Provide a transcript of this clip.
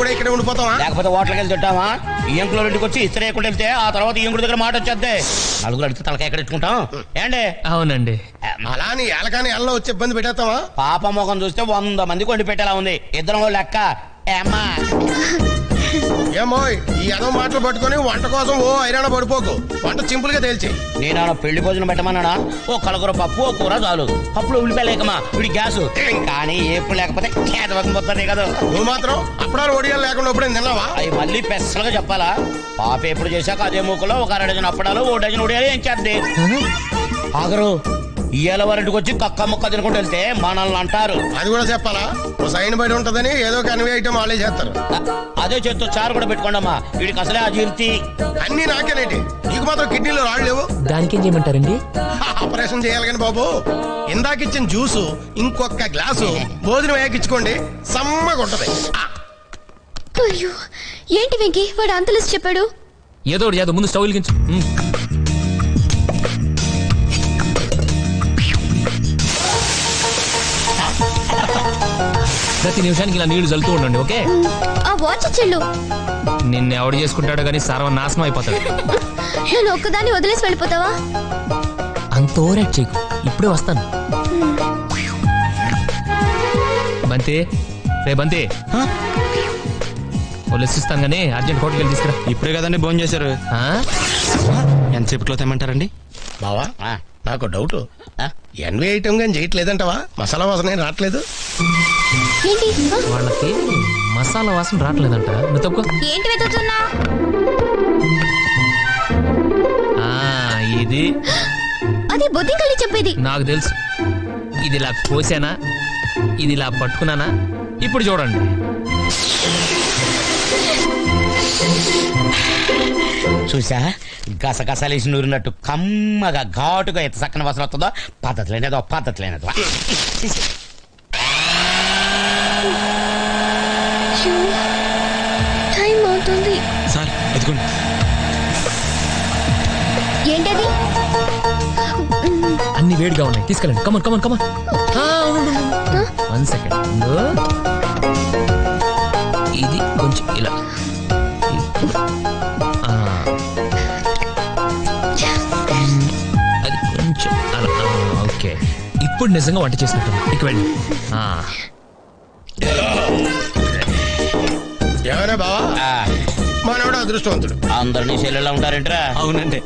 కూడా ఇక్కడే ఉండిపోతావా? లేకపోతే హోటల్కి వెళ్ళి తింటావా? ఈ ఇంట్లో ఇంటికి వచ్చి ఇస్త్రీ వేయకుండా వెళ్తే ఆ తర్వాత ఈ ఇంకుడి దగ్గర మాట వచ్చేద్దే. నలుగురు అడిగితే తలకాయ ఎక్కడ ఎట్టుకుంటాం ఏండి? అవునండి. అలా నీ ఎలకాని ఎల్లో వచ్చి ఇబ్బంది పెట్టేస్తావా? పాప ముఖం చూస్తే 100 మంది కొండి పెట్టేలా ఉంది. ఇద్దరం లెక్క. అమ్మా ఏమో ఈ ఎదో మాటలు పట్టుకొని వంట కోసం ఓ ఐరాణ పడిపోకు. వంట సింపుల్ గా తేల్చి. నేను పెళ్లి భోజనం పెట్టమన్నాడా? ఓ కలకూర పప్పు, ఓ కూర చాలు. పప్పులో ఉల్లిపాయలేకమా వీడి గ్యాసు. కానీ ఎప్పుడు లేకపోతే కేతవకం పోతుంది కదా. నువ్వు మాత్రం అప్పుడాలు ఒడియాలు లేకుండా ఎప్పుడైనా తిన్నావా? అవి మళ్ళీ పెసలుగా చెప్పాలా? పాప ఎప్పుడు చేశాక అదే మూకలో ఒక 2 డజన్ అప్పడాలు, 1 డజన్ ఒడియాలు ఏం చేద్ది. ఆగరు ఇయ్యాల వారింటికి వచ్చి కక్క ముక్క తినుకుంటూ వెళ్తే మనల్ని అంటారు. అది కూడా చెప్పాలా? సైన్ బయట ఉంటదని ఏదో కన్వే ఐటమ్ వాళ్ళే చేస్తారు. అదే చేత్తో చారు కూడా పెట్టుకోండమ్మా. వీడికి అసలే అజీర్తి. అన్ని నాకేనేటి? నీకు మాత్రం కిడ్నీలో రాళ్ళు లేవు. దానికేం చేయమంటారండి? ఆపరేషన్ చేయాలి కానీ బాబు. ఇందాకిచ్చిన జ్యూసు ఇంకొక గ్లాసు భోజనం వేయకిచ్చుకోండి, సమ్మగా ఉంటది. అయ్యో ఏంటి వెంకీ వాడు అంత లిస్ట్ చెప్పాడు? ఏదో ఒకటి చేద్దాం, ముందు స్టవ్ వెలిగించు. ప్రతి నిమిషానికి ఇలా నీళ్లు చల్లుతూ ఉండండి, ఓకే? ఆ వాచ్ చెల్లు నిన్ను ఎవడు చేసుకుంటాడో కానీ సర్వనాశనం అయిపోతాడు. నేను ఒక్కదాన్ని వదిలేసి వెళ్ళిపోతావా? అంత ఓవరాక్ట్ చేయకు, ఇప్పుడే వస్తాను. బంతి, రే బంతి, వదిలేసిస్తాను కానీ అర్జెంట్ హోటల్కి వెళ్ళి తీసుకురా. ఇప్పుడే కదండి భోజనం చేశారు. ఎంతసేపులో తెమ్మంటారండి? బావా నాకు డౌట్. ఎన్వే ఐటమ్ కానీ చేయట్లేదంటవా? మసాలా వాసన ఏం రావట్లేదు. ఏంటి వాళ్ళకి మసాలా వాసన రావట్లేదంట. నువ్వు తప్పుకో. ఏంటి వెతుకుతున్నా? ఇది అది బొద్దింకలి చెప్పేది. నాకు తెలుసు. ఇది ఇలా కోసానా, ఇది ఇలా పట్టుకున్నానా? ఇప్పుడు చూడండి. చూసా గసగసలేసి నూరినట్టు కమ్మగా ఘాటుగా ఎంత చక్కని వాసన వస్తుందో. పద్ధతి లేనేదో పద్ధతి లేనేదో. టైం అవుతుంది. సార్ ఎదుగుండి. ఏంటది? అన్ని వేడిగా ఉన్నాయి, తీసుకెళ్ళండి. Come on come on come on. 1 సెకండ్. ఇది కొంచెం ఇలా. అది కొంచెం అలా. ఓకే, ఇప్పుడు నిజంగా వంట చేసినట్టు. ఇక వెళ్ళి. ఏమైనా బావా మనోడు అదృష్టవంతుడు. అందరినీ చెల్లెలా ఉంటారేంట్రా? అవునండి.